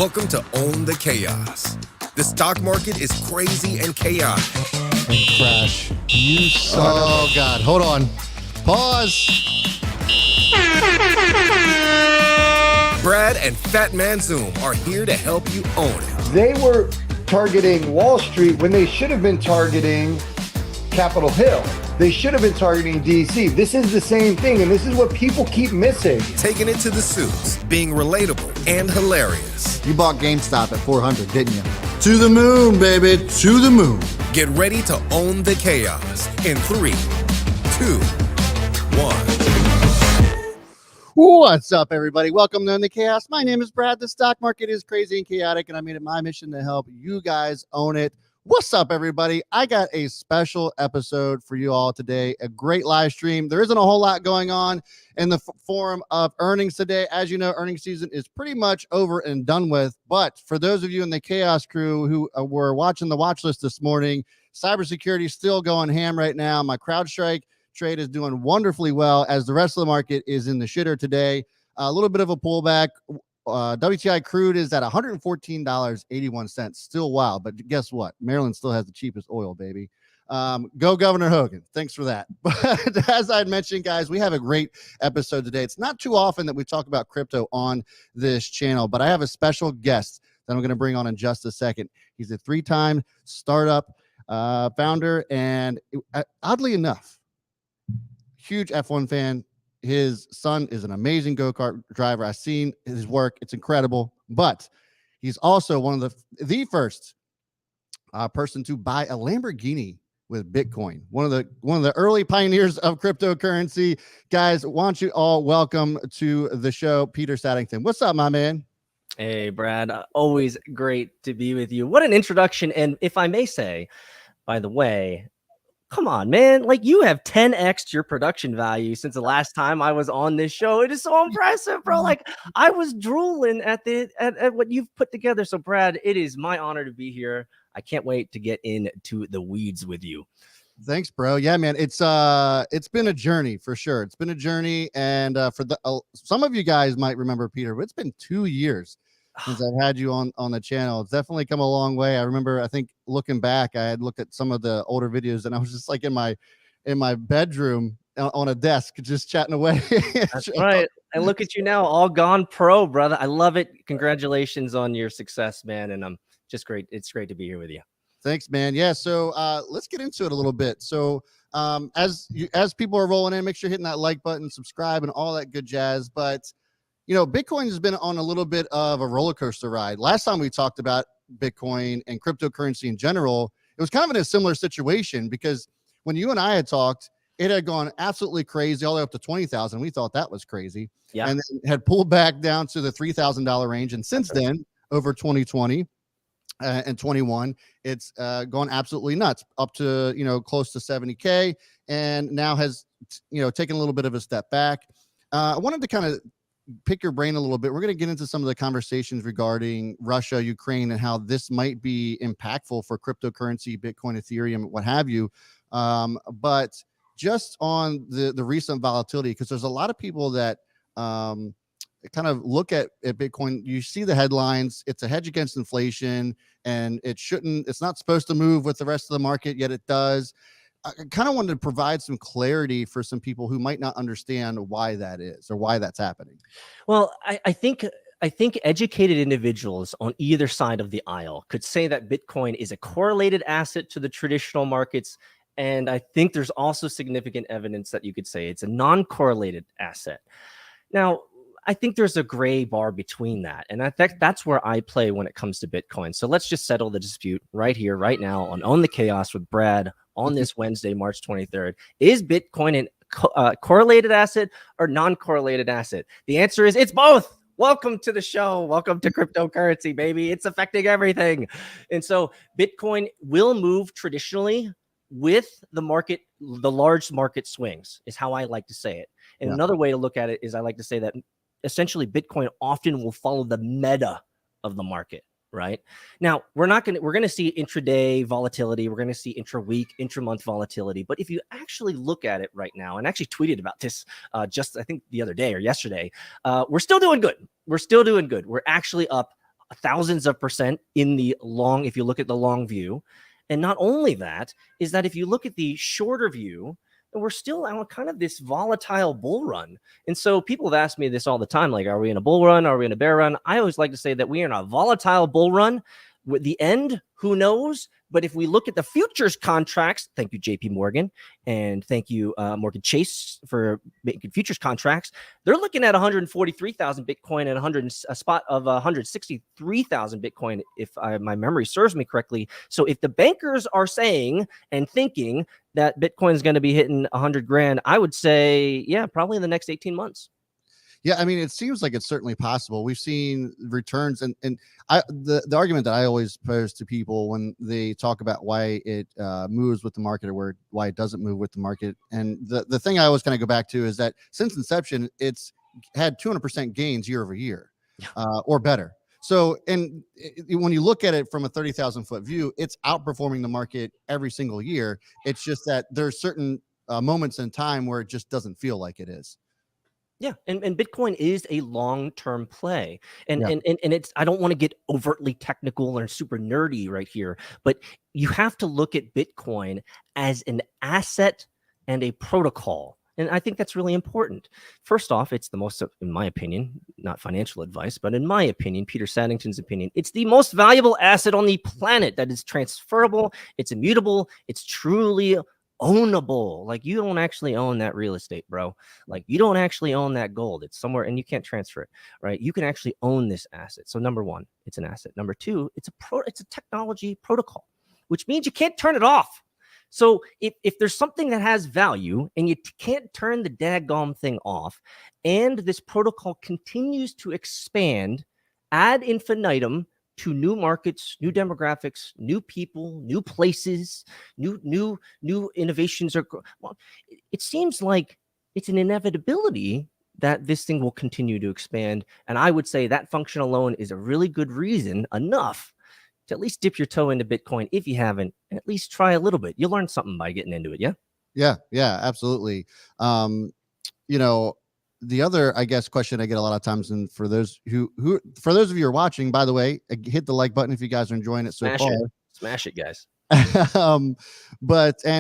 Welcome to Own the Chaos. The stock market is crazy and chaotic. Crash. You son of a... God. Hold on. Pause. Brad and Fat Man Zoom are here to help you own it. They were targeting Wall Street when they should have been targeting Capitol Hill. They should have been targeting DC. This is the same thing, and this is what people keep missing. Taking it to the suits, being relatable and hilarious. You bought GameStop at 400, didn't you? To the moon, baby. To the moon. Get ready to own the chaos in 3, 2, 1. What's up, everybody? Welcome to Own the Chaos. My name is Brad. The stock market is crazy and chaotic, and I made it my mission to help you guys own it. What's up, everybody? I got a special episode for you all today, a great live stream. There isn't a whole lot going on in the form of earnings today. As you know, earnings season is pretty much over and done with. But for those of you in the Chaos crew who were watching the watch list this morning, cybersecurity is still going ham right now. My CrowdStrike trade is doing wonderfully well as the rest of the market is in the shitter today. A little bit of a pullback. WTI crude is at $114.81. Still wild, but guess what? Maryland still has the cheapest oil, baby. Go Governor Hogan. Thanks for that. But as I had mentioned, guys, we have a great episode today. It's not too often that we talk about crypto on this channel, but I have a special guest that I'm going to bring on in just a second. He's a 3-time startup founder, and oddly enough, huge F1 fan. His son is an amazing go-kart driver. I've seen his work. It's incredible. But he's also one of the first person to buy a Lamborghini with Bitcoin. One of the early pioneers of cryptocurrency. Guys, why don't you all welcome to the show, Peter Saddington. What's up, my man? Hey, Brad. Always great to be with you. What an introduction. And if I may say, by the way, come on, man. Like, you have 10x'd your production value since the last time I was on this show. It is so impressive, bro. Like, I was drooling at what you've put together. So, Brad, it is my honor to be here. I can't wait to get into the weeds with you. Thanks, bro. Yeah, man. It's been a journey for sure. It's been a journey. And for some of you guys might remember Peter, but it's been 2 years since I've had you on the channel. It's definitely come a long way. I remember, I think looking back, I had looked at some of the older videos and I was just like in my bedroom on a desk, just chatting away. That's right. And look at you now, all gone pro, brother. I love it. Congratulations on your success, man. And I'm just great. It's great to be here with you. Thanks, man. Yeah. So let's get into it a little bit. So as people are rolling in, make sure you're hitting that like button, subscribe, and all that good jazz. But you know, Bitcoin has been on a little bit of a roller coaster ride. Last time we talked about Bitcoin and cryptocurrency in general, it was kind of in a similar situation because when you and I had talked, it had gone absolutely crazy all the way up to 20,000. We thought that was crazy. Yeah. And then had pulled back down to the $3,000 range. And since then, over 2020 and 21, it's gone absolutely nuts up to, close to 70K, and now has, taken a little bit of a step back. I wanted to kind of pick your brain a little bit. We're going to get into some of the conversations regarding Russia, Ukraine, and how this might be impactful for cryptocurrency, Bitcoin, Ethereum, what have you. But just on the recent volatility, because there's a lot of people that kind of look at Bitcoin. You see the headlines, it's a hedge against inflation, and it's not supposed to move with the rest of the market, yet it does. I kind of wanted to provide some clarity for some people who might not understand why that is or why that's happening. Well, I think educated individuals on either side of the aisle could say that Bitcoin is a correlated asset to the traditional markets. And I think there's also significant evidence that you could say it's a non-correlated asset. Now, I think there's a gray bar between that. And I think that's where I play when it comes to Bitcoin. So let's just settle the dispute right here, right now on Own the Chaos with Brad on this Wednesday, March 23rd. Is Bitcoin a correlated asset or non-correlated asset? The answer is it's both. Welcome to the show. Welcome to cryptocurrency, baby. It's affecting everything. And so Bitcoin will move traditionally with the market, the large market swings is how I like to say it. And another way to look at it is I like to say that essentially Bitcoin often will follow the meta of the market. Right now, we're going to see intraday volatility. We're going to see intra-week, intra-month volatility. But if you actually look at it right now, and actually tweeted about this just I think the other day or yesterday, we're still doing good. We're still doing good. We're actually up thousands of percent in the long, if you look at the long view. And not only that, is that if you look at the shorter view, we're still on kind of this volatile bull run. And so people have asked me this all the time, like, are we in a bull run? Are we in a bear run? I always like to say that we are in a volatile bull run. With the end, who knows? But if we look at the futures contracts, thank you, JP Morgan, and thank you, Morgan Chase, for making futures contracts. They're looking at 143,000 Bitcoin and a spot of 163,000 Bitcoin, if my memory serves me correctly. So if the bankers are saying and thinking that Bitcoin is going to be hitting 100 grand, I would say, yeah, probably in the next 18 months. Yeah, I mean, it seems like it's certainly possible. We've seen returns, and the argument that I always pose to people when they talk about why it moves with the market or why it doesn't move with the market, and the thing I always kind of go back to is that since inception, it's had 200% gains year over year, or better. So, and when you look at it from a 30,000 foot view, it's outperforming the market every single year. It's just that there's certain moments in time where it just doesn't feel like it is. Yeah, and Bitcoin is a long-term play. And it's, I don't want to get overtly technical or super nerdy right here, but you have to look at Bitcoin as an asset and a protocol. And I think that's really important. First off, it's the most, in my opinion, not financial advice, but in my opinion, Peter Saddington's opinion, it's the most valuable asset on the planet that is transferable, it's immutable, it's truly ownable. Like, you don't actually own that real estate, bro. Like, you don't actually own that gold. It's somewhere and you can't transfer it, right? You can actually own this asset. So number one, it's an asset. Number two, it's a technology protocol, which means you can't turn it off. So if there's something that has value and you can't turn the daggone thing off, and this protocol continues to expand ad infinitum to new markets, new demographics, new people, new places, new innovations, well, it seems like it's an inevitability that this thing will continue to expand. And I would say that function alone is a really good reason enough to at least dip your toe into Bitcoin if you haven't, and at least try a little bit. You'll learn something by getting into it. Yeah, absolutely. You know, the other, I guess, question I get a lot of times, and for those of you who are watching, by the way, hit the like button if you guys are enjoying it so far. Smash it, guys. And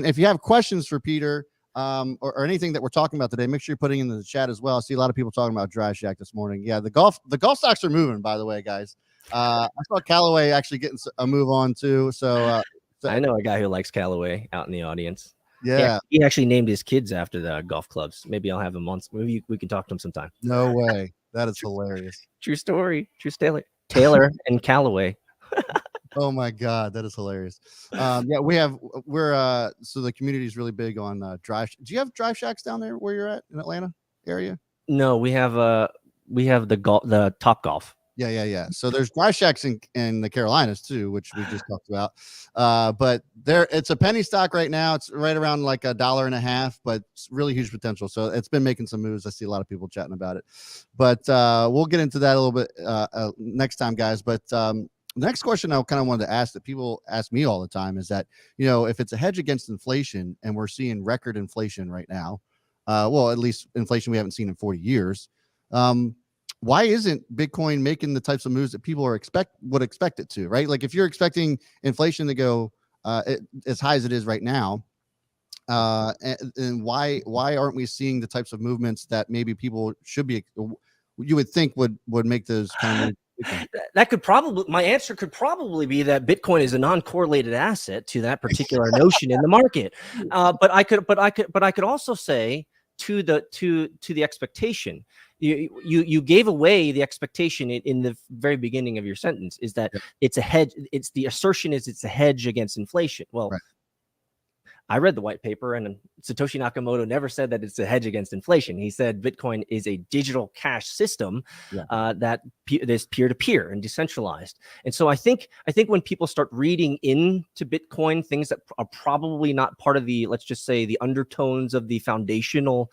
if you have questions for Peter, or anything that we're talking about today, make sure you're putting in the chat as well. I see a lot of people talking about Dry Shack this morning. Yeah, the golf stocks are moving, by the way, guys. I saw Callaway actually getting a move on too. So I know a guy who likes Callaway out in the audience. Yeah, he actually named his kids after the golf clubs. Maybe I'll have him on. Maybe we can talk to him sometime. No way. That is hilarious. True story. True story. Taylor and Callaway. Oh my God, that is hilarious. Yeah, so the community is really big on Dry. Do you have Dry Shacks down there where you're at in Atlanta area? No, we have the Top Golf. Yeah. So there's Dry Shacks in the Carolinas too, which we just talked about. But it's a penny stock right now. It's right around like $1.50, but it's really huge potential. So it's been making some moves. I see a lot of people chatting about it, but we'll get into that a little bit next time, guys. But the next question I kind of wanted to ask that people ask me all the time is that, if it's a hedge against inflation and we're seeing record inflation right now, well, at least inflation we haven't seen in 40 years. Why isn't Bitcoin making the types of moves that people would expect it to, right? Like, if you're expecting inflation to go as high as it is right now, and why aren't we seeing the types of movements that maybe people you would think would make those kind of moves? My answer could probably be that Bitcoin is a non-correlated asset to that particular notion in the market. But I could also say to the expectation. You gave away the expectation in the very beginning of your sentence, is that it's a hedge. The assertion is it's a hedge against inflation. Well, right. I read the white paper, and Satoshi Nakamoto never said that it's a hedge against inflation. He said Bitcoin is a digital cash system that is peer-to-peer and decentralized. And so I think when people start reading into Bitcoin things that are probably not part of the, let's just say, the undertones of the foundational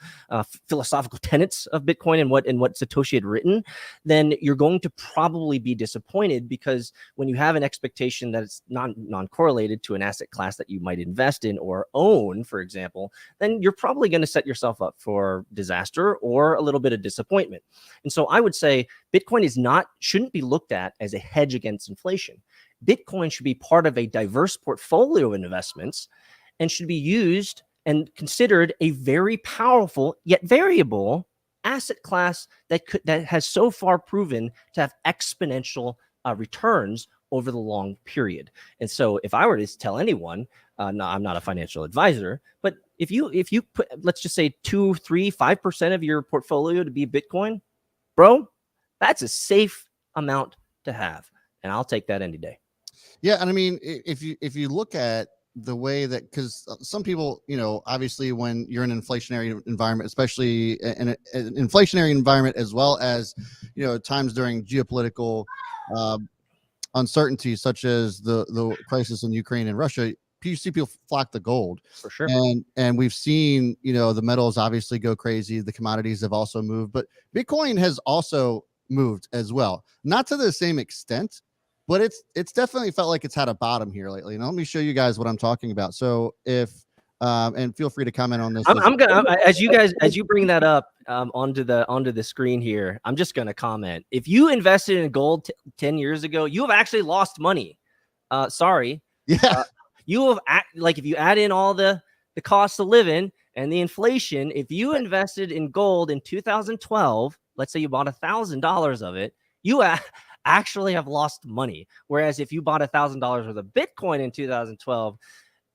philosophical tenets of Bitcoin and what Satoshi had written, then you're going to probably be disappointed, because when you have an expectation that it's non-correlated to an asset class that you might invest in or own, for example, then you're probably going to set yourself up for disaster or a little bit of disappointment. And so I would say Bitcoin shouldn't be looked at as a hedge against inflation. Bitcoin should be part of a diverse portfolio of investments and should be used and considered a very powerful yet variable asset class that has so far proven to have exponential returns over the long period. And so if I were to tell anyone, no, I'm not a financial advisor, but if you put, let's just say 2, 3, 5% of your portfolio to be Bitcoin, bro, that's a safe amount to have. And I'll take that any day. Yeah. And I mean, if you look at the way that, because some people, obviously when you're in an inflationary environment, especially in an inflationary environment, as well as, times during geopolitical uncertainty, such as the crisis in Ukraine and Russia, you see people flock to gold. For sure. And we've seen, the metals obviously go crazy. The commodities have also moved, but Bitcoin has also moved as well. Not to the same extent, but it's definitely felt like it's had a bottom here lately. And let me show you guys what I'm talking about. So if and feel free to comment on this. I'm gonna as you bring that up onto the screen here. I'm just gonna comment. If you invested in gold 10 years ago, you have actually lost money. Sorry. Yeah. You have if you add in all the cost of living and the inflation, if you invested in gold in 2012, let's say you bought $1,000 of it, you actually have lost money. Whereas if you bought $1,000 worth of Bitcoin in 2012,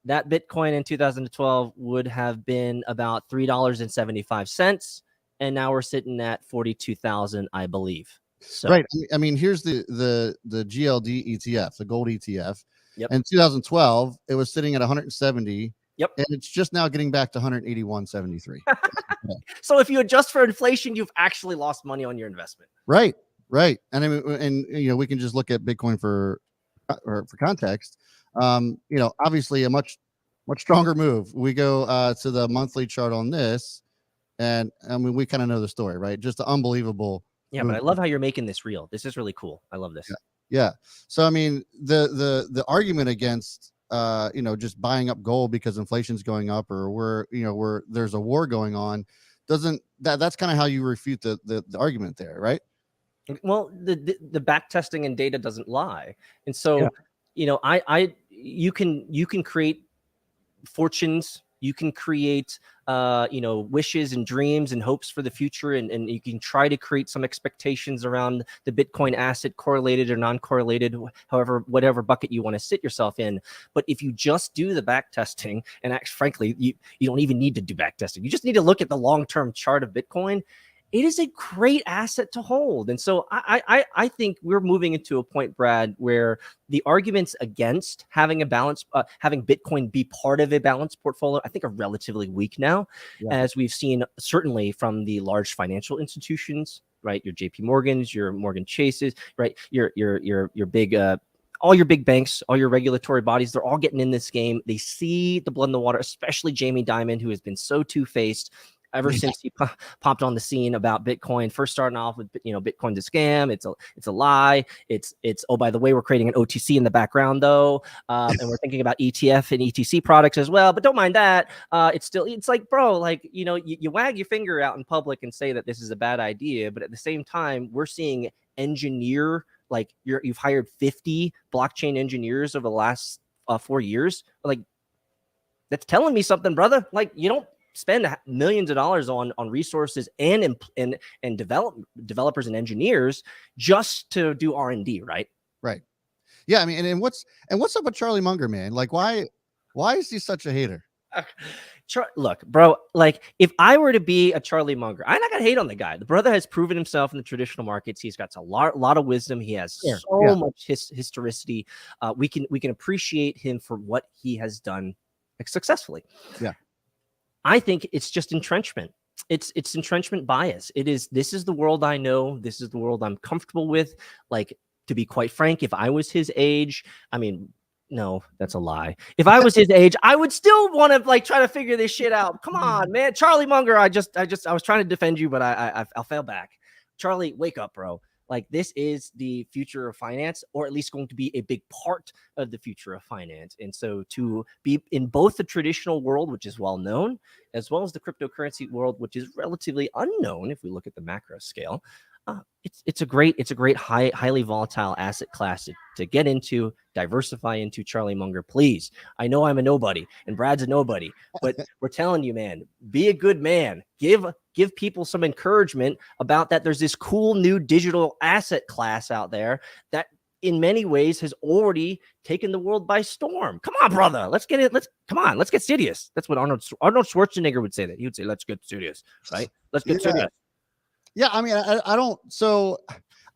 that Bitcoin in 2012 would have been about $3.75, and now we're sitting at 42,000, I believe. So, right. I mean, here's the GLD ETF, the gold ETF. Yep. In 2012, it was sitting at 170. Yep. And it's just now getting back to 181.73. So if you adjust for inflation, you've actually lost money on your investment. Right. Right. And I mean, and we can just look at Bitcoin for context. Obviously a much stronger move. We go to the monthly chart on this, and I mean, we kind of know the story, right? Just the unbelievable. Yeah, but I love how you're making this real. This is really cool. I love this. Yeah. So I mean, the argument against just buying up gold because inflation's going up, or where there's a war going on, that's kind of how you refute the argument there, right? Well, the back testing and data doesn't lie, and so you can create fortunes, you can create wishes and dreams and hopes for the future, and you can try to create some expectations around the Bitcoin asset, correlated or non-correlated, whatever bucket you want to sit yourself in. But if you just do the back testing, and frankly, you don't even need to do back testing, you just need to look at the long-term chart of Bitcoin. It is a great asset to hold. And so I think we're moving into a point, Brad, where the arguments against having having Bitcoin be part of a balanced portfolio, I think, are relatively weak now, as we've seen certainly from the large financial institutions, right? Your JP Morgans, your Morgan Chases, right? Your big all your big banks, all your regulatory bodies, they're all getting in this game. They see the blood in the water, especially Jamie Dimon, who has been so two-faced ever since he popped on the scene about Bitcoin, first starting off with, Bitcoin's a scam. It's a lie. It's, oh, by the way, we're creating an OTC in the background though. And we're thinking about ETF and ETC products as well, but don't mind that. It's like, bro, you wag your finger out in public and say that this is a bad idea. But at the same time, we're seeing you've hired 50 blockchain engineers over the last 4 years. That's telling me something, brother. You don't spend millions of dollars on resources and developers and engineers just to do R&D, right? Right. Yeah. I mean, and what's up with Charlie Munger, man? Why is he such a hater? Look, bro, if I were to be a Charlie Munger, I'm not gonna hate on the guy. The brother has proven himself in the traditional markets. He's got a lot of wisdom. He has much historicity. We can appreciate him for what he has done successfully. Yeah. I think it's just entrenchment. It's entrenchment bias. This is the world I know. This is the world I'm comfortable with. To be quite frank, if I was his age, I mean, no, that's a lie. If I was his age, I would still want to try to figure this shit out. Come on, man. Charlie Munger, I was trying to defend you, but I'll fail back. Charlie, wake up, bro. Like, this is the future of finance, or at least going to be a big part of the future of finance. And so to be in both the traditional world, which is well known, as well as the cryptocurrency world, which is relatively unknown if we look at the macro scale, it's a great highly volatile asset class to get into, diversify into. Charlie Munger, please. I know I'm a nobody and Brad's a nobody, but we're telling you, man, be a good man. Give people some encouragement about that. There's this cool new digital asset class out there that in many ways has already taken the world by storm. Come on, brother. Let's get it. Let's get serious. That's what Arnold Schwarzenegger would say. That he would say, let's get serious, right? Let's get serious. Yeah, I mean, I don't. So,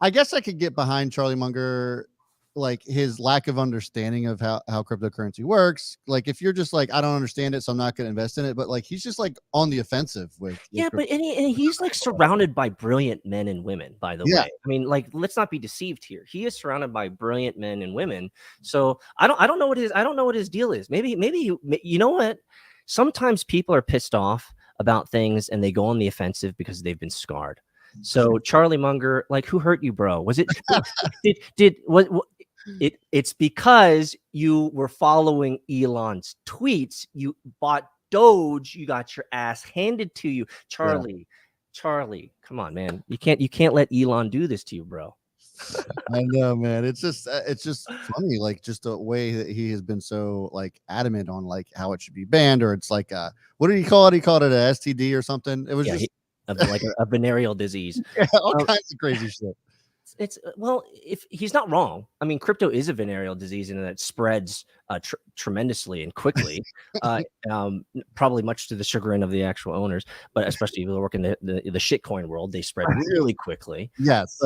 I guess I could get behind Charlie Munger, like his lack of understanding of how cryptocurrency works. Like, if you're just like, I don't understand it, so I'm not going to invest in it. But like, he's just like on the offensive with yeah. But and he's like surrounded by brilliant men and women. By the way, I mean, like, let's not be deceived here. He is surrounded by brilliant men and women. So I don't know what his deal is. Maybe you know what? Sometimes people are pissed off about things and they go on the offensive because they've been scarred. So Charlie Munger, like, who hurt you, bro? Was it it's because you were following Elon's tweets, you bought Doge, you got your ass handed to you. Charlie, come on, man. You can't let Elon do this to you, bro. I know, man. It's just funny, like, just the way that he has been so like adamant on like how it should be banned, or it's like what did he call it? He called it a STD or something. It was like a venereal disease. All kinds of crazy shit. It's well, if he's not wrong. I mean, crypto is a venereal disease and it spreads tremendously and quickly, probably much to the chagrin of the actual owners, but especially if you work in the shitcoin world, they spread really quickly. Yes.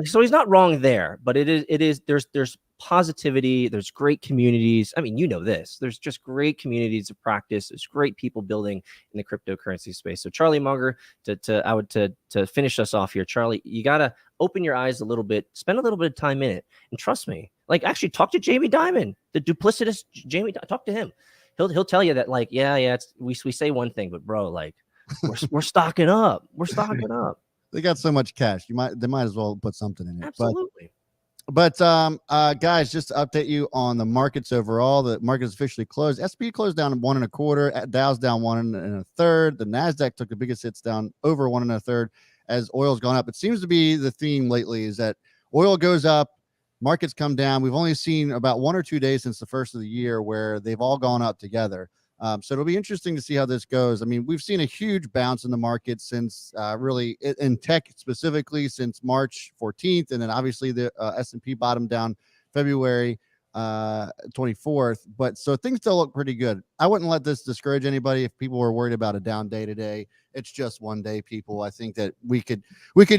So he's not wrong there, but it is there's positivity, there's great communities. I mean, you know this. There's just great communities of practice. There's great people building in the cryptocurrency space. So Charlie Munger, to finish us off here, Charlie, you gotta open your eyes a little bit, spend a little bit of time in it, and trust me. Like, actually talk to Jamie Dimon, the duplicitous Jamie. Talk to him. He'll tell you that, like, yeah, we say one thing, but bro, like, we're stocking up. We're stocking up. They got so much cash. They might as well put something in it. Absolutely. But guys, just to update you on the markets overall, the market's officially closed. SP closed down 1 1/4. Dow's down 1 1/3. The Nasdaq took the biggest hits, down over 1 1/3 as oil's gone up. It seems to be the theme lately is that oil goes up, markets come down. We've only seen about 1 or 2 days since the first of the year where they've all gone up together. So it'll be interesting to see how this goes. I mean, we've seen a huge bounce in the market since really in tech specifically since March 14th. And then obviously the S&P bottomed down February 24th. But so things still look pretty good. I wouldn't let this discourage anybody if people were worried about a down day today. It's just one day, people. I think that we could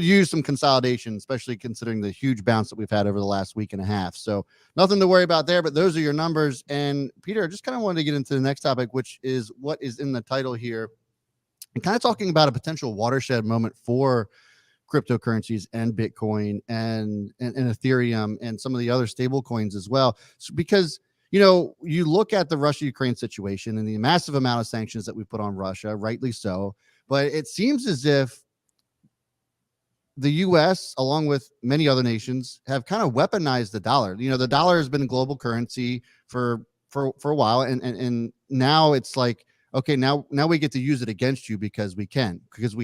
use some consolidation, especially considering the huge bounce that we've had over the last week and a half. So nothing to worry about there, but those are your numbers. And Peter, I just kind of wanted to get into the next topic, which is what is in the title here, and kind of talking about a potential watershed moment for cryptocurrencies and Bitcoin and Ethereum and some of the other stable coins as well. So because, you know, you look at the Russia-Ukraine situation and the massive amount of sanctions that we put on Russia, rightly so, but it seems as if the U.S., along with many other nations, have kind of weaponized the dollar. You know, the dollar has been a global currency for a while, and now it's like, okay, now we get to use it against you because we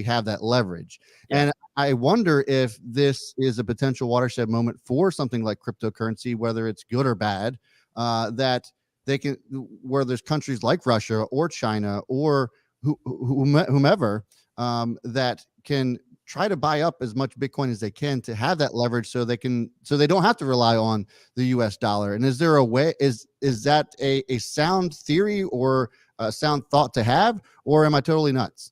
have that leverage. Yeah. And I wonder if this is a potential watershed moment for something like cryptocurrency, whether it's good or bad, that they can, where there's countries like Russia or China or whomever that can try to buy up as much Bitcoin as they can to have that leverage so they don't have to rely on the US dollar. And is there a way, is that a sound theory or a sound thought to have, or am I totally nuts?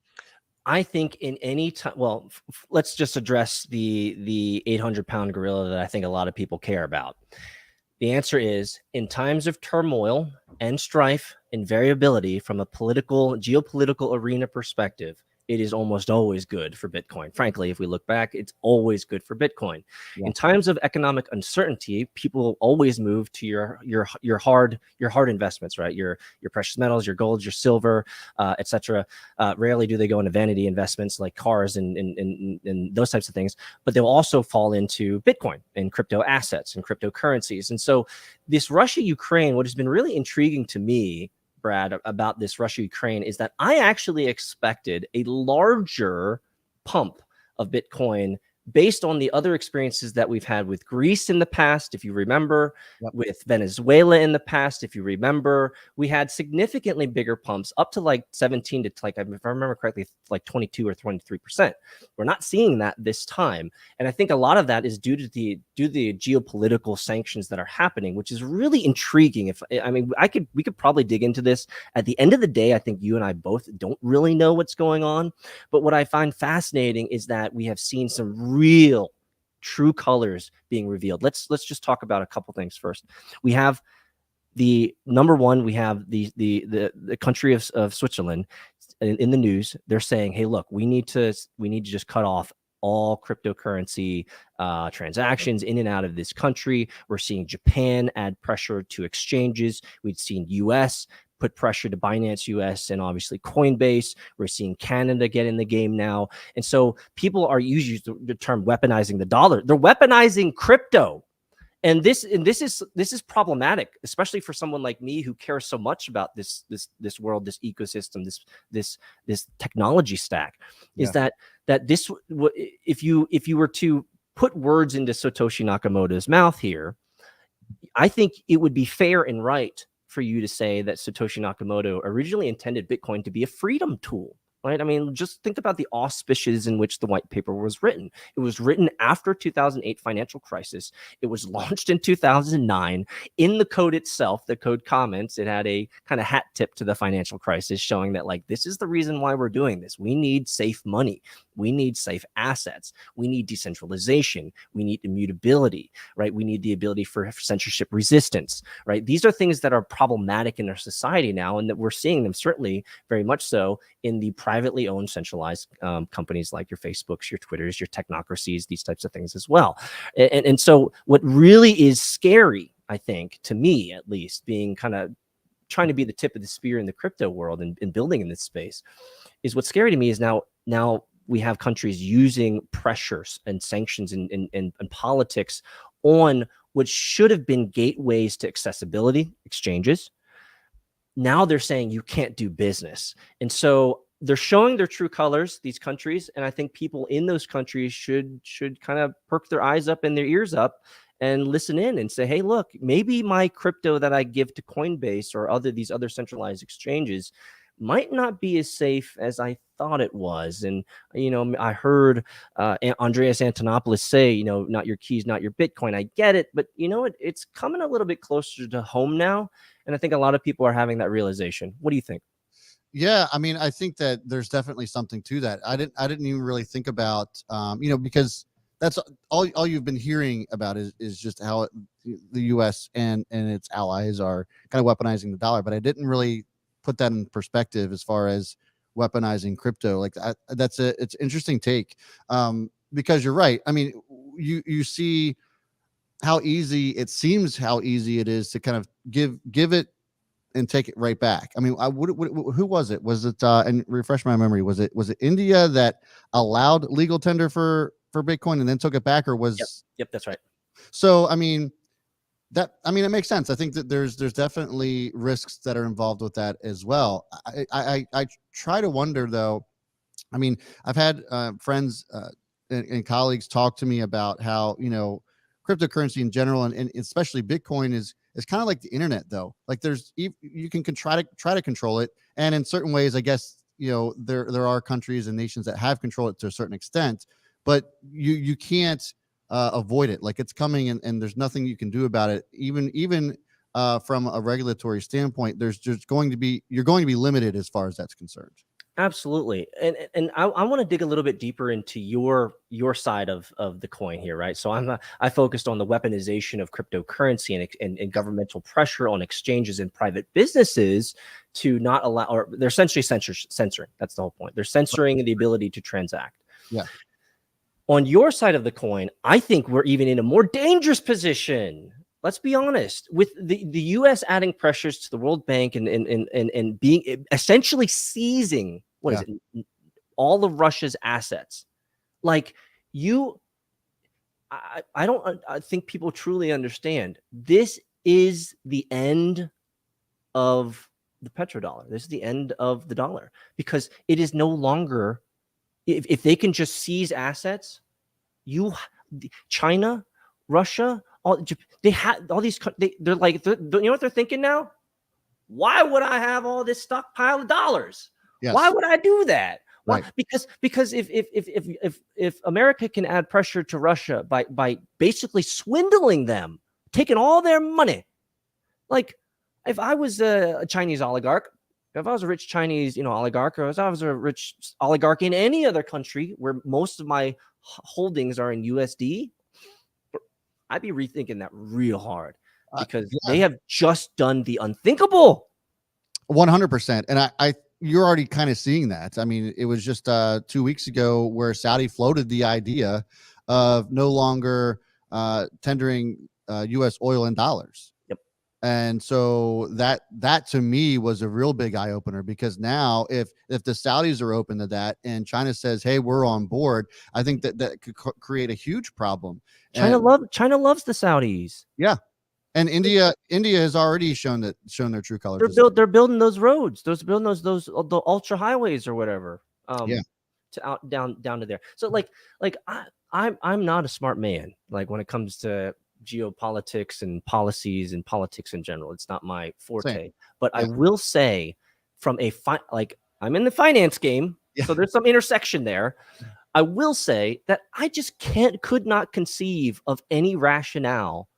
I think in any time, well, let's just address the 800-pound gorilla that I think a lot of people care about. The answer is, in times of turmoil and strife and variability from a geopolitical arena perspective, it is almost always good for Bitcoin. Frankly, if we look back, it's always good for Bitcoin. In times of economic uncertainty, people always move to your hard investments, right? Your precious metals, your gold, your silver, etc. Rarely do they go into vanity investments like cars and those types of things, but they'll also fall into Bitcoin and crypto assets and cryptocurrencies. And so this Russia-Ukraine, what has been really intriguing to me, Brad, about this Russia-Ukraine is that I actually expected a larger pump of Bitcoin based on the other experiences that we've had with Greece in the past, if you remember, with Venezuela in the past, if you remember, we had significantly bigger pumps up to like 17 to like, if I remember correctly, like 22 or 23%. We're not seeing that this time. And I think a lot of that is due to the geopolitical sanctions that are happening, which is really intriguing. We could probably dig into this. At the end of the day, I think you and I both don't really know what's going on. But what I find fascinating is that we have seen some real true colors being revealed. Let's just talk about a couple things first. We have the number one, we have the country of Switzerland in the news. They're saying, hey, look, we need to just cut off all cryptocurrency transactions in and out of this country. We're seeing Japan add pressure to exchanges. We've seen US put pressure to Binance US and obviously Coinbase. We're seeing Canada get in the game now. And so people are using the term weaponizing the dollar. They're weaponizing crypto. And this is problematic, especially for someone like me who cares so much about this world, this ecosystem, this technology stack. Is that this, if you were to put words into Satoshi Nakamoto's mouth here, I think it would be fair and right for you to say that Satoshi Nakamoto originally intended Bitcoin to be a freedom tool. Right? I mean, just think about the auspices in which the white paper was written. It was written after 2008 financial crisis. It was launched in 2009. In the code itself, the code comments, it had a kind of hat tip to the financial crisis showing that, like, this is the reason why we're doing this. We need safe money. We need safe assets. We need decentralization. We need immutability, right? We need the ability for censorship resistance, right? These are things that are problematic in our society now, and that we're seeing them certainly very much so in the privately owned centralized companies like your Facebooks, your Twitters, your technocracies, these types of things as well. And so what really is scary, I think, to me at least, being kind of trying to be the tip of the spear in the crypto world and building in this space, is what's scary to me is now we have countries using pressures and sanctions and politics on what should have been gateways to accessibility, exchanges. Now they're saying you can't do business. And so they're showing their true colors, these countries. And I think people in those countries should kind of perk their eyes up and their ears up and listen in and say, hey, look, maybe my crypto that I give to Coinbase or these other centralized exchanges might not be as safe as I thought it was. And, I heard Andreas Antonopoulos say, not your keys, not your Bitcoin. I get it. But it's coming a little bit closer to home now. And I think a lot of people are having that realization. What do you think? Yeah, I mean, I think that there's definitely something to that. I didn't even really think about, because that's all you've been hearing about is just how the U.S. and its allies are kind of weaponizing the dollar. But I didn't really put that in perspective as far as weaponizing crypto. Like it's an interesting take, because you're right. I mean, you see how easy it it is to kind of give it and take it right back. I mean, who was it? Was it and refresh my memory? Was it India that allowed legal tender for Bitcoin and then took it back, or was? Yep, that's right. So I mean, it makes sense. I think that there's definitely risks that are involved with that as well. I try to wonder though. I mean, I've had friends and colleagues talk to me about how cryptocurrency in general and especially Bitcoin is kind of like the internet though. Like you can try to control it, and in certain ways, I guess there are countries and nations that have controlled it to a certain extent, but you can't avoid it. Like it's coming, and there's nothing you can do about it. Even from a regulatory standpoint, you're going to be limited as far as that's concerned. Absolutely. And I want to dig a little bit deeper into your side of the coin here, right? So I focused on the weaponization of cryptocurrency and governmental pressure on exchanges and private businesses to not allow, or they're essentially censoring. That's the whole point. They're censoring the ability to transact. Yeah. On your side of the coin, I think we're even in a more dangerous position. Let's be honest, with the U.S. adding pressures to the World Bank and being essentially seizing all of Russia's assets. Like I don't think people truly understand. This is the end of the petrodollar. This is the end of the dollar, because it is no longer, if they can just seize assets, China, Russia, they have all these. They're like, you know what they're thinking now? Why would I have all this stockpile of dollars? Yes. Why would I do that? Right. Why? Because if America can add pressure to Russia by basically swindling them, taking all their money, like if I was a Chinese oligarch, if I was a rich Chinese oligarch, or if I was a rich oligarch in any other country where most of my holdings are in USD, I'd be rethinking that real hard, because they have just done the unthinkable. 100%. And you're already kind of seeing that. I mean, it was just 2 weeks ago where Saudi floated the idea of no longer tendering U.S. oil in dollars. Yep. And so that to me was a real big eye opener, because now if the Saudis are open to that and China says, hey, we're on board, I think that could create a huge problem. China loves the Saudis. Yeah. And India has already shown their true colors. They're building those roads. Those the ultra highways or whatever. To down to there. So like I'm not a smart man. Like when it comes to geopolitics and policies and politics in general, it's not my forte. Same. But yeah. I will say, from I'm in the finance game, so there's some intersection there. I will say that I just could not conceive of any rationale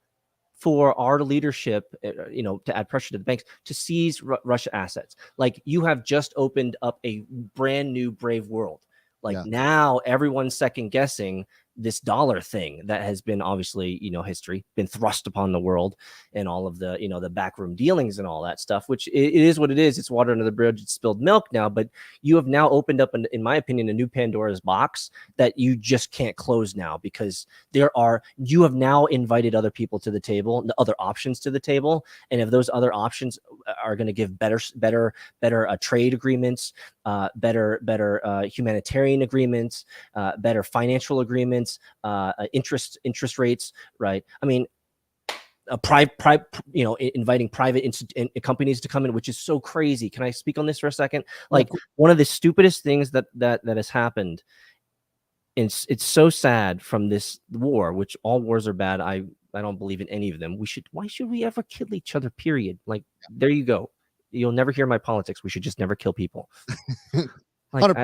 for our leadership, to add pressure to the banks to seize Russia assets. Like, you have just opened up a brand new brave world. Now everyone's second guessing this dollar thing that has been obviously, history, been thrust upon the world, and all of the, the backroom dealings and all that stuff, which it is what it is. It's water under the bridge. It's spilled milk now, but you have now opened up, in my opinion, a new Pandora's box that you just can't close now, because you have now invited other people to the table, the other options to the table. And if those other options are going to give better trade agreements, better humanitarian agreements, better financial agreements, interest rates, right? I mean, inviting private companies to come in, which is so crazy. Can I speak on this for a second? Like, one of the stupidest things that has happened, and it's so sad from this war, which all wars are bad. I don't believe in any of them. Why should we ever kill each other? Period. Like, there you go. You'll never hear my politics. We should just never kill people. Like,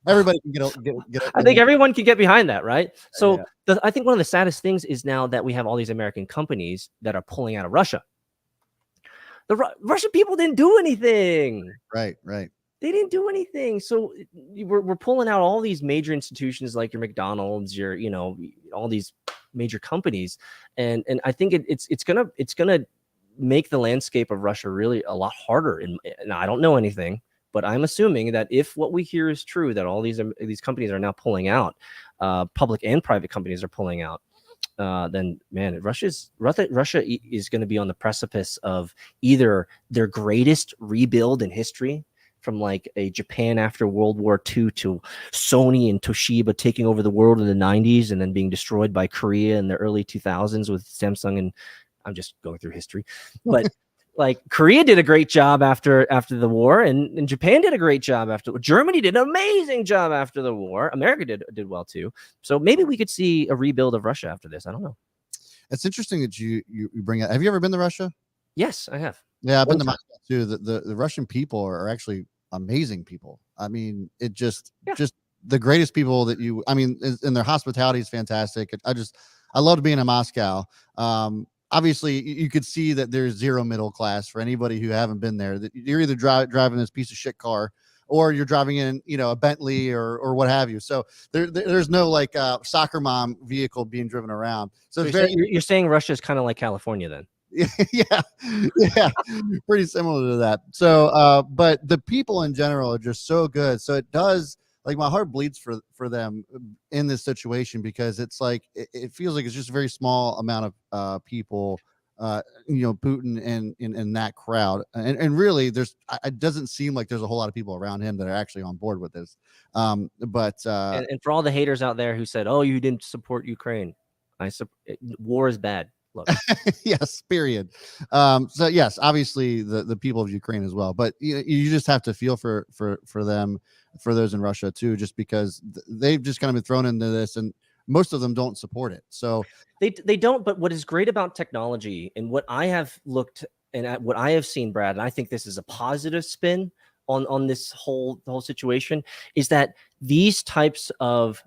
everybody can get I think everyone can get behind that, right? So I think one of the saddest things is now that we have all these American companies that are pulling out of Russia. The Russian people didn't do anything. Right. They didn't do anything. So we're pulling out all these major institutions like your McDonald's, your all these major companies, and I think it's gonna make the landscape of Russia really a lot harder. And I don't know anything, but I'm assuming that if what we hear is true, that all these companies are now pulling out, public and private companies are pulling out, then, man, Russia is going to be on the precipice of either their greatest rebuild in history, from like a Japan after World War II to Sony and Toshiba taking over the world in the 90s and then being destroyed by Korea in the early 2000s with Samsung. And I'm just going through history, but like, Korea did a great job after the war, and Japan did a great job after. Germany did an amazing job after the war. America did well too. So maybe we could see a rebuild of Russia after this. I don't know. It's interesting that you bring it. Have you ever been to Russia? Yes, I have. Yeah, I've been to Moscow too. The Russian people are actually amazing people. I mean, just the greatest people and their hospitality is fantastic. I loved being in Moscow. Obviously, you could see that there's zero middle class for anybody who haven't been there. That you're either driving this piece of shit car, or you're driving in, you know, a Bentley or what have you. So there's no like soccer mom vehicle being driven around. So it's you're saying Russia is kind of like California then? yeah, yeah, pretty similar to that. So but the people in general are just so good. So it does, like, my heart bleeds for them in this situation, because it's like it feels like it's just a very small amount of people, you know, Putin and in that crowd, and really it doesn't seem like there's a whole lot of people around him that are actually on board with this. But And for all the haters out there who said, "Oh, you didn't support Ukraine," war is bad. Look, yes, period. So yes, obviously the people of Ukraine as well, but you just have to feel for them, for those in Russia too, just because they've just kind of been thrown into this, and most of them don't support it. So they don't. But what is great about technology, and what I have looked and at what I have seen, Brad, and I think this is a positive spin on the whole situation, is that these types of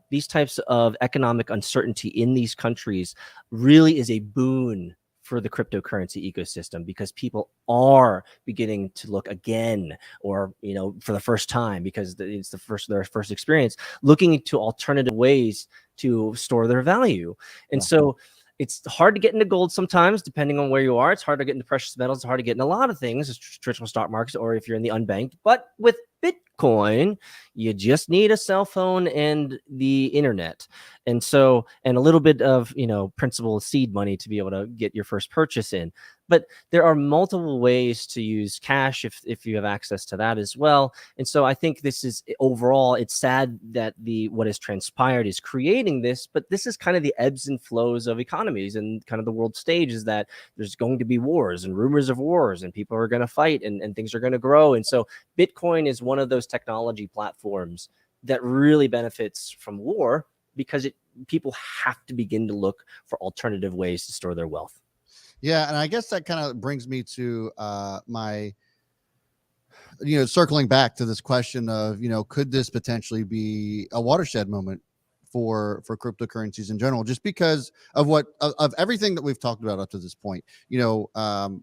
economic uncertainty in these countries really is a boon for the cryptocurrency ecosystem, because people are beginning to look again, or, you know, for the first time, because it's their first experience, looking into alternative ways to store their value. And so it's hard to get into gold sometimes, depending on where you are. It's hard to get into precious metals. It's hard to get in a lot of things, traditional stock markets, or if you're in the unbanked. But with Bitcoin, you just need a cell phone and the internet. And so, and a little bit of, you know, principal seed money to be able to get your first purchase in. But there are multiple ways to use cash if you have access to that as well. And so I think this is, overall, it's sad that what has transpired is creating this, but this is kind of the ebbs and flows of economies and kind of the world stage, is that there's going to be wars and rumors of wars, and people are going to fight, and things are going to grow. And so Bitcoin is one of those technology platforms that really benefits from war, because people have to begin to look for alternative ways to store their wealth. Yeah, and I guess that kind of brings me to my, you know, circling back to this question of, you know, could this potentially be a watershed moment for cryptocurrencies in general, just because of everything that we've talked about up to this point. You know,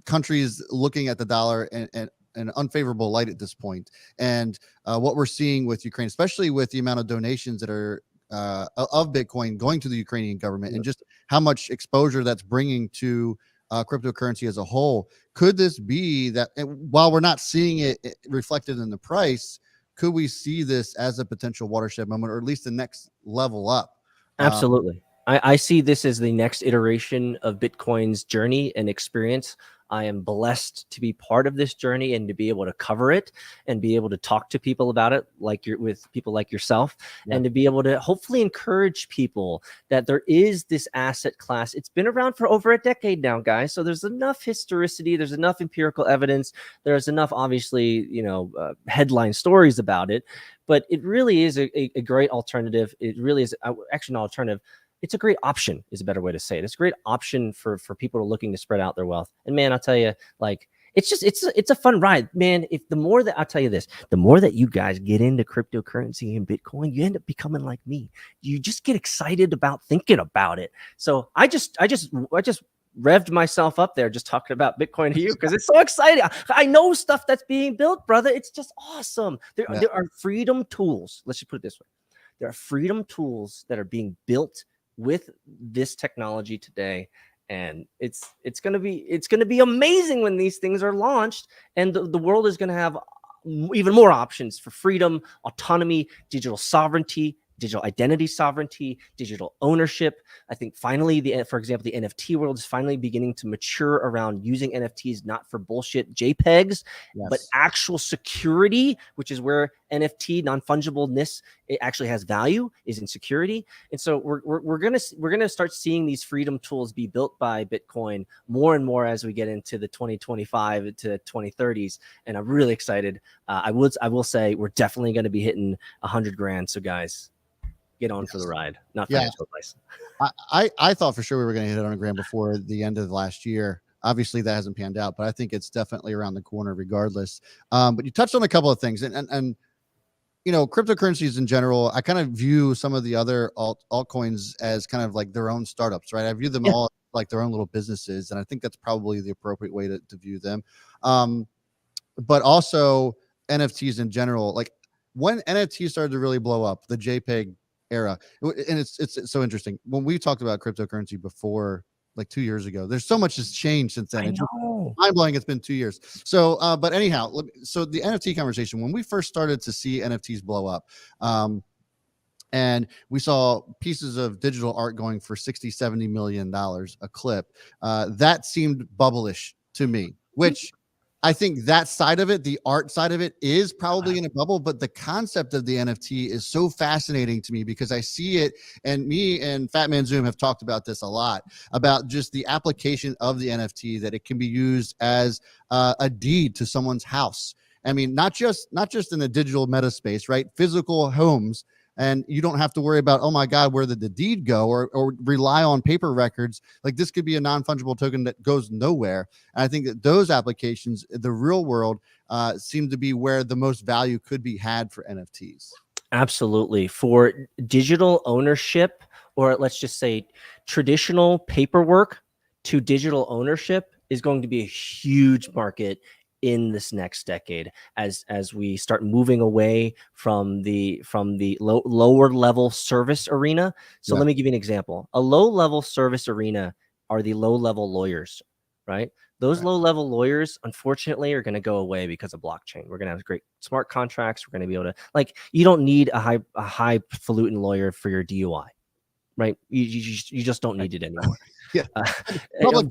countries looking at the dollar and an unfavorable light at this point, and what we're seeing with Ukraine, especially with the amount of donations that are of Bitcoin going to the Ukrainian government, and just how much exposure that's bringing to cryptocurrency as a whole. Could this be that, while we're not seeing it reflected in the price, could we see this as a potential watershed moment, or at least the next level up? Absolutely. I see this as the next iteration of Bitcoin's journey and experience. I am blessed to be part of this journey and to be able to cover it and be able to talk to people about it, with people like yourself, and to be able to hopefully encourage people that there is this asset class. It's been around for over a decade now, guys. So there's enough historicity, there's enough empirical evidence, there's enough, obviously, you know, headline stories about it, but it really is a great alternative. It really is actually an alternative. It's a great option, is a better way to say it. It's a great option for people who are looking to spread out their wealth. And man, I'll tell you, like, it's a fun ride, man. I'll tell you this, the more that you guys get into cryptocurrency and Bitcoin, you end up becoming like me. You just get excited about thinking about it. So I just revved myself up there just talking about Bitcoin to you, because it's so exciting. I know stuff that's being built, brother. It's just awesome. There are freedom tools. Let's just put it this way. There are freedom tools that are being built with this technology today, and it's going to be amazing when these things are launched, and the world is going to have even more options for freedom, autonomy, digital sovereignty, digital identity sovereignty, digital ownership. I think finally, for example, the NFT world is finally beginning to mature around using NFTs not for bullshit JPEGs, but actual security, which is where NFT non-fungibleness, it actually has value, is in security. And so we're gonna start seeing these freedom tools be built by Bitcoin more and more as we get into the 2025 to 2030s. And I'm really excited. I will say we're definitely going to be hitting 100 grand. So guys, get on for the ride. Not financial advice. I thought for sure we were going to hit 100 grand before the end of last year. Obviously that hasn't panned out, but I think it's definitely around the corner regardless. But you touched on a couple of things, and you know, cryptocurrencies in general, I kind of view some of the other altcoins as kind of like their own startups, right? I view them all like their own little businesses, and I think that's probably the appropriate way to view them. But also, NFTs in general, like when NFTs started to really blow up, the JPEG era, and it's so interesting. When we talked about cryptocurrency before, like 2 years ago, there's so much has changed since then. I It's just know. mind blowing. It's been 2 years. So, but anyhow, so the NFT conversation, when we first started to see NFTs blow up, and we saw pieces of digital art going for 60-70 million dollars a clip, that seemed bubblish to me, which I think that side of it, the art side of it, is probably in a bubble, but the concept of the NFT is so fascinating to me because I see it, and me and Fat Man Zoom have talked about this a lot, about just the application of the NFT, that it can be used as a deed to someone's house. I mean, not just in the digital meta space, right? Physical homes. And you don't have to worry about, oh my God, where did the deed go, or rely on paper records. Like, this could be a non-fungible token that goes nowhere. And I think that those applications, the real world, seem to be where the most value could be had for NFTs. Absolutely. For digital ownership, or let's just say traditional paperwork to digital ownership, is going to be a huge market in this next decade as we start moving away from the lower level service arena. So let me give you an example. A low level service arena are the low level lawyers, right? Those low level lawyers, unfortunately, are going to go away because of blockchain. We're going to have great smart contracts. We're going to be able to, like, you don't need a highfalutin lawyer for your DUI, right? You just don't need it anymore. Yeah. Public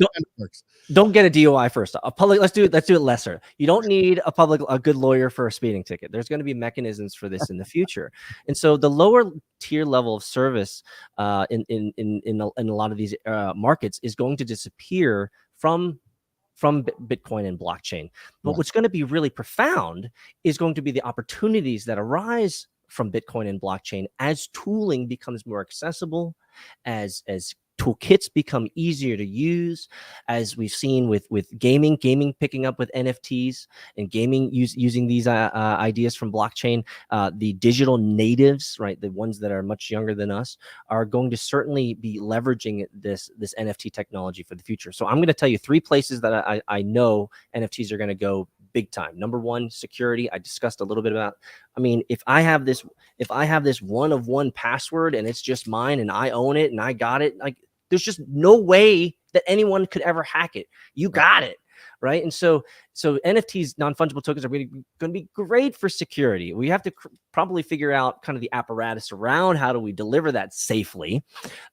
Don't get a DUI first. A public, let's do it lesser. You don't need a good lawyer for a speeding ticket. There's going to be mechanisms for this in the future. And so the lower tier level of service in a lot of these markets is going to disappear from Bitcoin and blockchain. But what's going to be really profound is going to be the opportunities that arise from Bitcoin and blockchain as tooling becomes more accessible, as toolkits become easier to use, as we've seen with gaming picking up with NFTs, and gaming using these ideas from blockchain. The digital natives, right, the ones that are much younger than us, are going to certainly be leveraging this NFT technology for the future. So I'm going to tell you 3 places that I know NFTs are going to go big time. Number 1, security. I discussed a little bit about. I mean, if I have this one of one password and it's just mine and I own it and I got it, like, there's just no way that anyone could ever hack it. You got it, right? And so NFTs, non-fungible tokens, are going to be great for security. We have to probably figure out kind of the apparatus around how do we deliver that safely,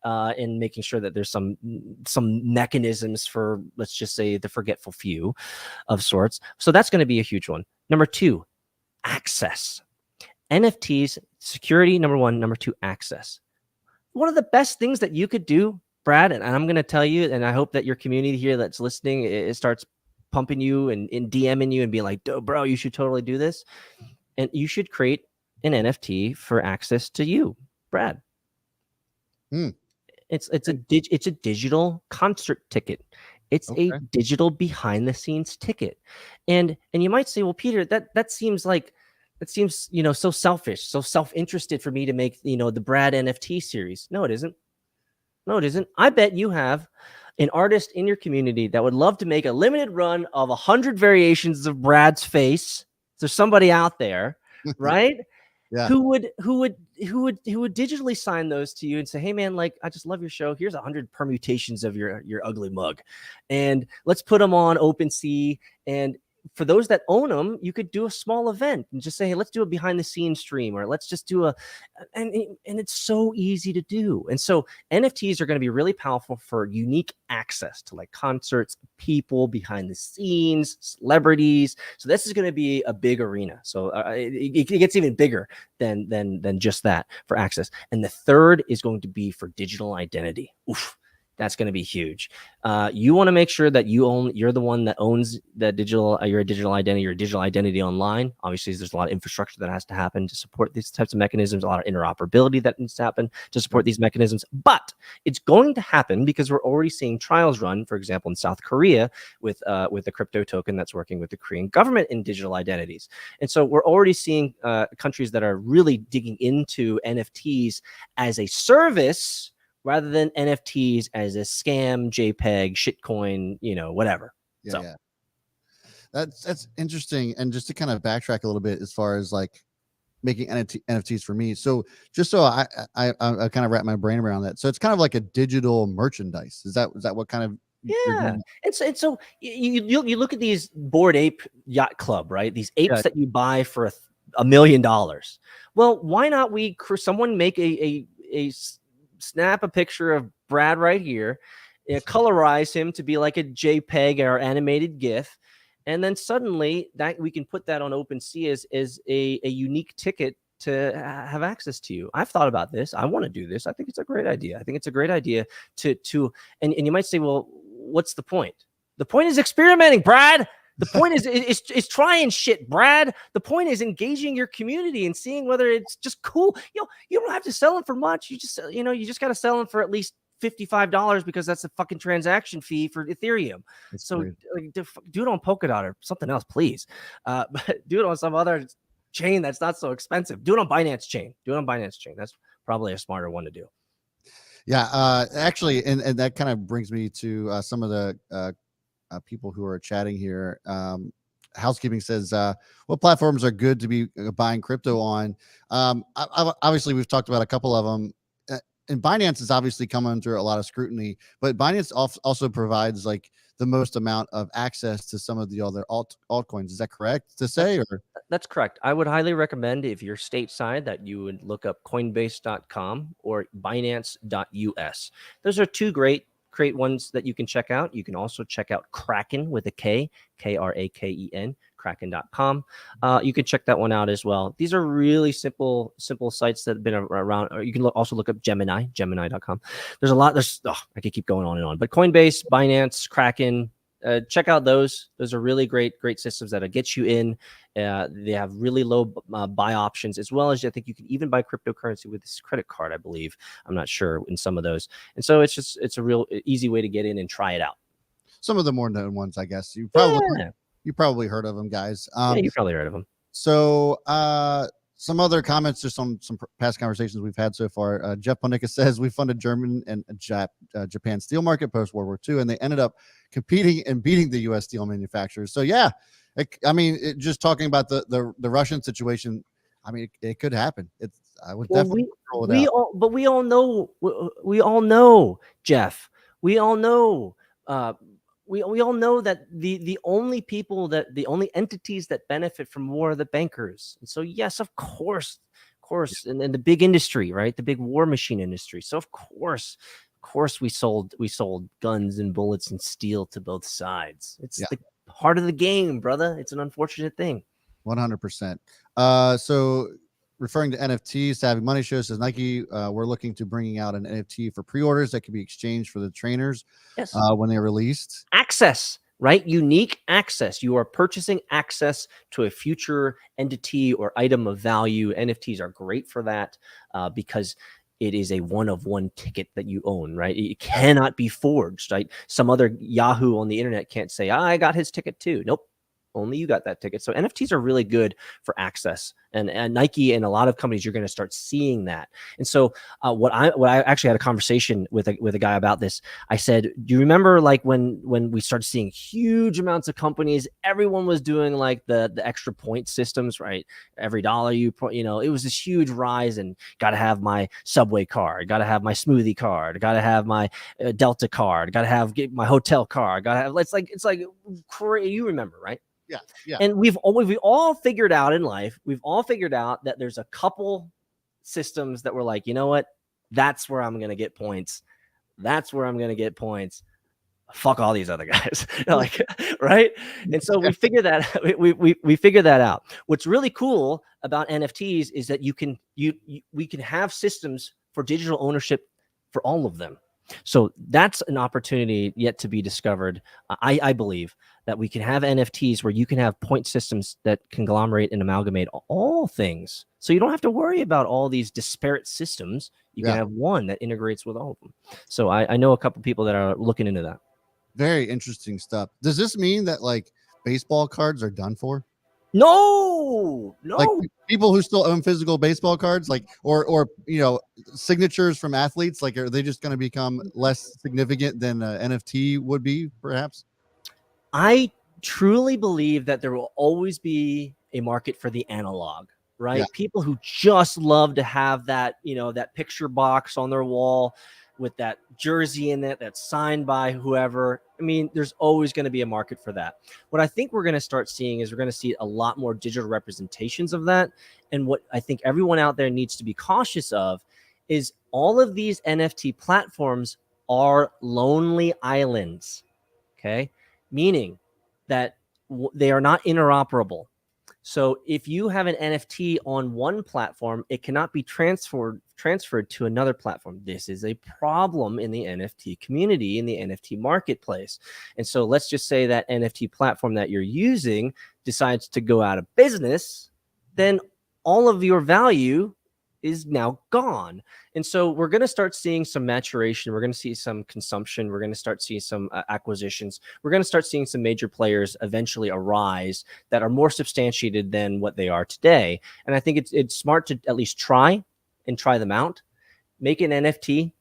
and making sure that there's some mechanisms for, let's just say, the forgetful few of sorts. So that's going to be a huge one. Number 2, access. NFTs, security, number 1. Number 2, access. One of the best things that you could do, Brad, and I'm going to tell you, and I hope that your community here that's listening, it starts pumping you and DMing you and being like, bro, you should totally do this. And you should create an NFT for access to you, Brad. It's a digital concert ticket. It's a digital behind the scenes ticket. And you might say, well, Peter, that seems so selfish, so self-interested for me to make, the Brad NFT series. No, it isn't. I bet you have an artist in your community that would love to make a limited run of 100 variations of Brad's face. There's somebody out there, right? Yeah. Who would digitally sign those to you and say, hey man, like, I just love your show. Here's 100 permutations of your ugly mug, and let's put them on OpenSea. And for those that own them, you could do a small event and just say, hey, let's do a behind the scenes stream, or let's just do and it's so easy to do. And so NFTs are going to be really powerful for unique access to, like, concerts, people behind the scenes, celebrities. So this is going to be a big arena. So it gets even bigger than just that for access. And the third is going to be for digital identity. Oof. That's going to be huge. You want to make sure that you're the one that owns that digital, your digital identity online. Obviously, there's a lot of infrastructure that has to happen to support these types of mechanisms, a lot of interoperability that needs to happen to support these mechanisms. But it's going to happen because we're already seeing trials run, for example, in South Korea with a crypto token that's working with the Korean government in digital identities. And so we're already seeing countries that are really digging into NFTs as a service, rather than NFTs as a scam, JPEG, shitcoin, whatever. Yeah, so. yeah. That's interesting. And just to kind of backtrack a little bit as far as like making NFTs for me. So just so I kind of wrap my brain around that. So it's kind of like a digital merchandise. Is that what kind of you're Yeah, doing? and so you look at these Bored Ape Yacht Club, right? These apes Yeah. that you buy for $1 million. Well, why not someone make snap a picture of Brad right here, colorize him to be like a JPEG or animated GIF, and then suddenly that we can put that on OpenSea as a unique ticket to have access to you. I've thought about this. I want to do this. I think it's a great idea. I think it's a great idea to and you might say, well, what's the point? The point is experimenting, Brad. The point is trying shit, Brad. The point is engaging your community and seeing whether it's just cool. You don't have to sell them for much. You just got to sell them for at least $55 because that's a fucking transaction fee for Ethereum. That's so great. like, do it on Polkadot or something else, please. But do it on some other chain that's not so expensive. Do it on Binance chain. That's probably a smarter one to do. Yeah, actually, and that kind of brings me to some of the people who are chatting here. Housekeeping says, what platforms are good to be buying crypto on? Obviously, we've talked about a couple of them. And Binance is obviously come under a lot of scrutiny, but Binance also provides like the most amount of access to some of the other altcoins. Is that correct to say? Or That's correct. I would highly recommend, if you're stateside, that you would look up Coinbase.com or Binance.us. Those are two great ones that you can check out. You can also check out Kraken with a K, Kraken, Kraken.com. You can check that one out as well. These are really simple sites that have been around. Or you can also look up Gemini.com. There's a lot. I could keep going on and on. But Coinbase, Binance, Kraken, check out those. Those are really great systems that'll get you in. They have really low buy options, as well as I think you can even buy cryptocurrency with this credit card, I believe. I'm not sure in some of those. And so it's a real easy way to get in and try it out. some of the more known ones, I guess. You probably heard of them, guys. Yeah, you've probably heard of them. So some other comments just on some past conversations we've had so far. Jeff Ponica says we funded German and Japan steel market post World War II, and they ended up competing and beating the U.S. steel manufacturers. So yeah, just talking about the Russian situation, I mean, it could happen. I would definitely roll it out. But we all know, Jeff. We all know. We all know that the only entities that benefit from war are the bankers. And so yes, of course, and the big industry, right? The big war machine industry. So of course we sold guns and bullets and steel to both sides. It's the part of the game, brother. It's an unfortunate thing. 100%. So referring to NFTs, Savvy Money Show says Nike, we're looking to bringing out an NFT for pre-orders that can be exchanged for the trainers when they're released. Access, right? Unique access. You are purchasing access to a future entity or item of value. NFTs are great for that because it is a one-of-one ticket that you own, right? It cannot be forged, right? Some other Yahoo on the internet can't say, I got his ticket too. Nope. Only you got that ticket. So NFTs are really good for access, and Nike and a lot of companies, you're going to start seeing that. And so what I actually had a conversation with a guy about this. I said, do you remember like when we started seeing huge amounts of companies, everyone was doing like the extra point systems, right? Every dollar you put, it was this huge rise, and got to have my Subway card, got to have my smoothie card, got to have my Delta card, got to have my hotel card, got to have, it's like crazy. You remember, right? Yeah. And we've all figured out in life, that there's a couple systems that we're like, you know what? That's where I'm going to get points. Fuck all these other guys. Like, right? And so we figure that we figure that out. What's really cool about NFTs is that we can have systems for digital ownership for all of them. So that's an opportunity yet to be discovered. I believe that we can have NFTs where you can have point systems that conglomerate and amalgamate all things. So you don't have to worry about all these disparate systems. You can have one that integrates with all of them. So I know a couple people that are looking into that. Very interesting stuff. Does this mean that like baseball cards are done for? No. Like people who still own physical baseball cards, like or signatures from athletes, like are they just going to become less significant than NFT would be, perhaps? I truly believe that there will always be a market for the analog, right? Yeah. People who just love to have that, that picture box on their wall with that jersey in it that's signed by whoever. I mean, there's always going to be a market for that. What I think we're going to start seeing is we're going to see a lot more digital representations of that. And what I think everyone out there needs to be cautious of is all of these NFT platforms are lonely islands, okay? Meaning that they are not interoperable. So if you have an NFT on one platform, it cannot be transferred to another platform. This is a problem in the NFT community, in the NFT marketplace. And so let's just say that NFT platform that you're using decides to go out of business, then all of your value is now gone. And so we're going to start seeing some maturation. We're going to see some consumption. We're going to start seeing some acquisitions. We're going to start seeing some major players eventually arise that are more substantiated than what they are today. And I think it's smart to at least try them out. Make an NFT,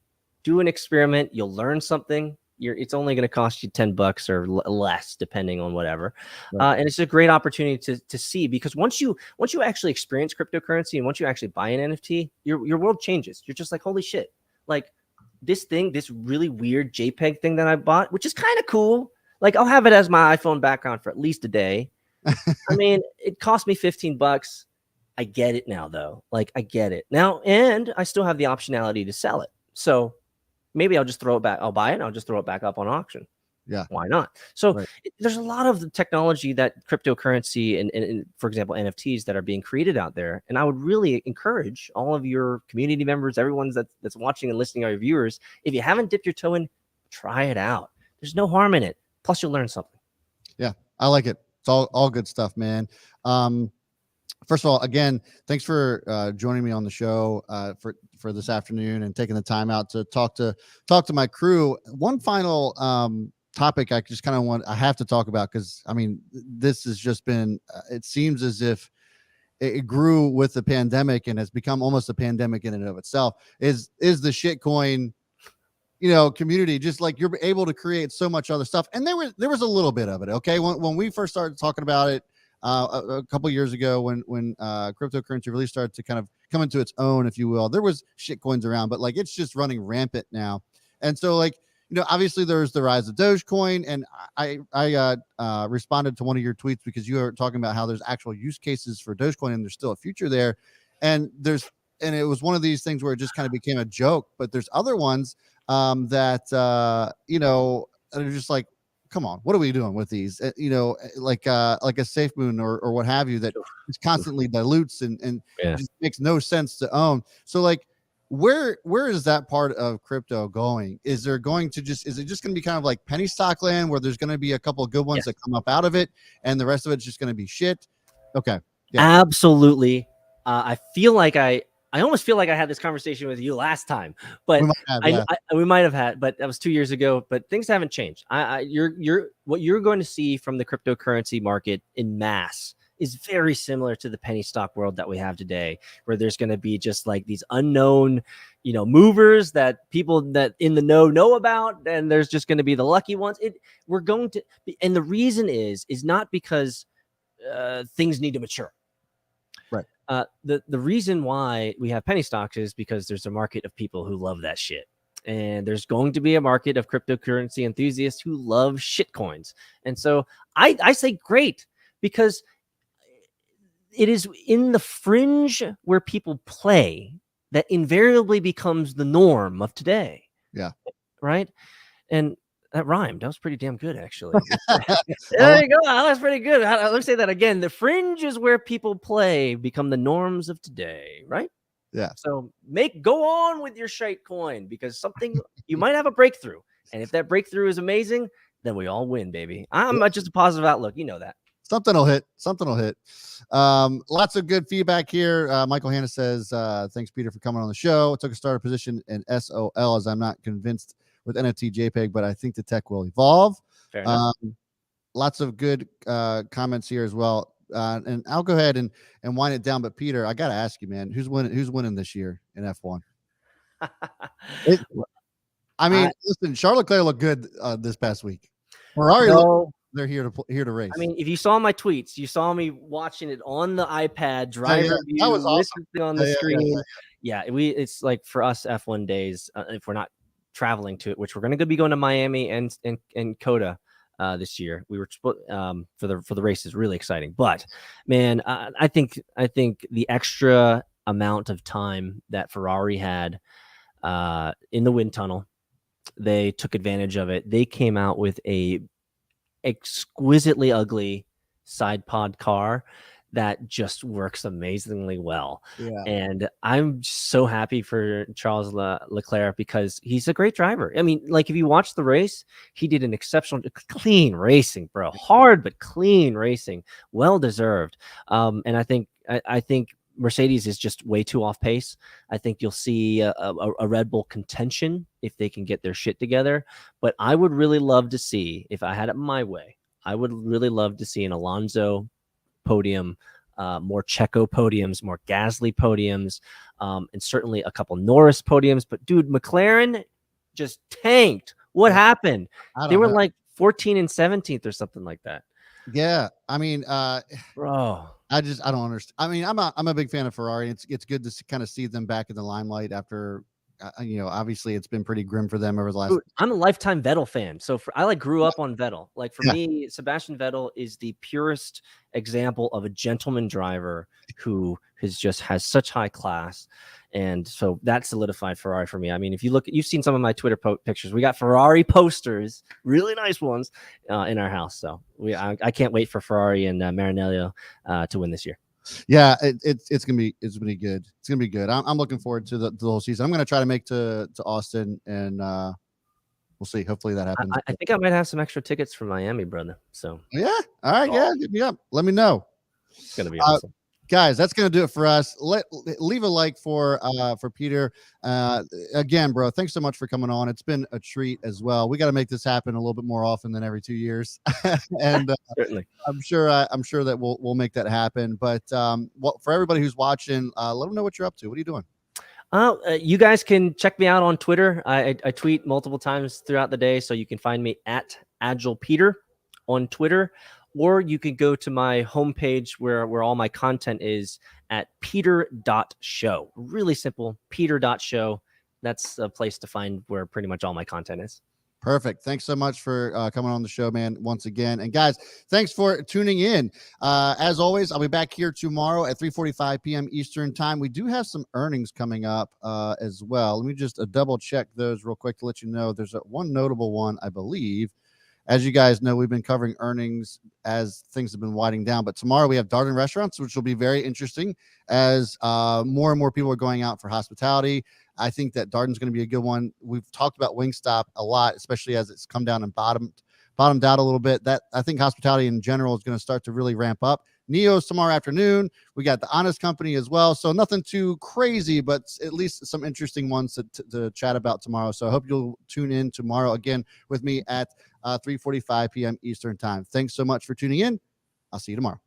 do an experiment. You'll learn something. It's only going to cost you $10 or less, depending on whatever. Right. And it's a great opportunity to see, because once you actually experience cryptocurrency and once you actually buy an NFT, your world changes. You're just like, holy shit, like this really weird JPEG thing that I bought, which is kind of cool. Like, I'll have it as my iPhone background for at least a day. I mean, it cost me $15. I get it now, though. Like, I get it now, and I still have the optionality to sell it. So maybe I'll just throw it back. I'll buy it and I'll just throw it back up on auction. Yeah. Why not? So Right. There's a lot of the technology that cryptocurrency and, for example, NFTs that are being created out there. And I would really encourage all of your community members, everyone that's watching and listening, our viewers, if you haven't dipped your toe in, try it out. There's no harm in it. Plus, you'll learn something. Yeah, I like it. It's all good stuff, man. First of all, again, thanks for joining me on the show for this afternoon and taking the time out to talk to my crew. One final topic I just kind of I have to talk about, because I mean, this has just been it seems as if it grew with the pandemic and has become almost a pandemic in and of itself, is the shitcoin community. Just like, you're able to create so much other stuff, and there was a little bit of it, okay, when we first started talking about it a couple years ago, when cryptocurrency really started to kind of come into its own, if you will. There was shit coins around, but like, it's just running rampant now. And so, like, obviously there's the rise of Dogecoin, and I responded to one of your tweets because you were talking about how there's actual use cases for Dogecoin and there's still a future there. And it was one of these things where it just kind of became a joke, but there's other ones that are just like, come on, what are we doing with these? Like a Safe Moon or what have you, that just constantly dilutes and just makes no sense to own. So, like, where is that part of crypto going? Is it just going to be kind of like penny stock land, where there's going to be a couple of good ones that come up out of it, and the rest of it's just going to be shit? Okay. Yeah. Absolutely. I almost feel like I had this conversation with you last time, but we might have had, but that was 2 years ago. But things haven't changed. What you're going to see from the cryptocurrency market in mass is very similar to the penny stock world that we have today, where there's going to be just like these unknown, movers that people that in the know about, and there's just going to be the lucky ones. We're going to be, and the reason is not because things need to mature. Right. The reason why we have penny stocks is because there's a market of people who love that shit. And there's going to be a market of cryptocurrency enthusiasts who love shit coins. And so I say great, because it is in the fringe where people play that invariably becomes the norm of today. Yeah. Right. And that rhymed. That was pretty damn good, actually. There you go. That's pretty good. Let me say that again. The fringe is where people play become the norms of today, right? Yeah. So go on with your shite coin, because you might have a breakthrough. And if that breakthrough is amazing, then we all win, baby. I'm just a positive outlook. You know that. Something will hit. Lots of good feedback here. Michael Hanna says, thanks, Peter, for coming on the show. I took a starter position in SOL, as I'm not convinced with NFT JPEG, but I think the tech will evolve. Fair enough. Lots of good comments here as well. And I'll go ahead and wind it down. But Peter, I got to ask you, man, who's winning this year in F1? Listen, Charles Leclerc looked good this past week. Ferrari they're here to race. I mean, if you saw my tweets, you saw me watching it on the iPad, driver view, that was awesome. listening on the Yeah, screen. Yeah, it's like for us F1 days, if we're not traveling to it, which we're going to be going to Miami and Coda this year. We were for the race is really exciting. But man, I think the extra amount of time that Ferrari had in the wind tunnel, they took advantage of it. They came out with a exquisitely ugly side pod car that just works amazingly well. Yeah. And I'm so happy for Charles Leclerc because he's a great driver. I mean, like if you watch the race, he did an exceptional, clean racing, bro. Hard but clean racing, well deserved. And I think Mercedes is just way too off pace. I think you'll see a Red Bull contention if they can get their shit together. But I would really love to see, if I had it my way, I would really love to see an Alonso podium, more Checo podiums, more Gasly podiums, and certainly a couple Norris podiums. But dude, McLaren just tanked. What happened? They were like 14 and 17th or something like that. Yeah, I mean, bro, I don't understand. I mean, I'm a big fan of Ferrari. It's good to kind of see them back in the limelight after, obviously it's been pretty grim for them over the last. Dude, I'm a lifetime Vettel fan, so I grew up on Vettel. Like for me, Sebastian Vettel is the purest example of a gentleman driver who has such high class. And so that solidified Ferrari for me. I mean, if you look, you've seen some of my Twitter pictures. We got Ferrari posters, really nice ones, in our house. So I can't wait for Ferrari and Maranello to win this year. Yeah, it's gonna be good. It's gonna be good. I'm looking forward to the whole season. I'm gonna try to make to Austin, and we'll see. Hopefully that happens. I think I might have some extra tickets for Miami, brother. So yeah, all right, yeah, hit me up. Let me know. It's gonna be awesome. Guys, that's gonna do it for us. Leave a like for Peter. Again, bro, thanks so much for coming on. It's been a treat as well. We got to make this happen a little bit more often than every 2 years, and certainly, I'm sure that we'll make that happen. But for everybody who's watching, let them know what you're up to. What are you doing? You guys can check me out on Twitter. I tweet multiple times throughout the day, so you can find me at AgilePeter on Twitter. Or you can go to my homepage where all my content is at peter.show. Really simple, peter.show. That's a place to find where pretty much all my content is. Perfect. Thanks so much for coming on the show, man, once again. And guys, thanks for tuning in. As always, I'll be back here tomorrow at 3:45 p.m. Eastern time. We do have some earnings coming up as well. Let me just double check those real quick to let you know. There's one notable one, I believe. As you guys know, we've been covering earnings as things have been winding down. But tomorrow we have Darden Restaurants, which will be very interesting as more and more people are going out for hospitality. I think that Darden's going to be a good one. We've talked about Wingstop a lot, especially as it's come down and bottomed out a little bit. That I think hospitality in general is going to start to really ramp up. Neo's tomorrow afternoon. We got the Honest Company as well. So nothing too crazy, but at least some interesting ones to chat about tomorrow. So I hope you'll tune in tomorrow again with me at 3:45 p.m. Eastern time. Thanks so much for tuning in. I'll see you tomorrow.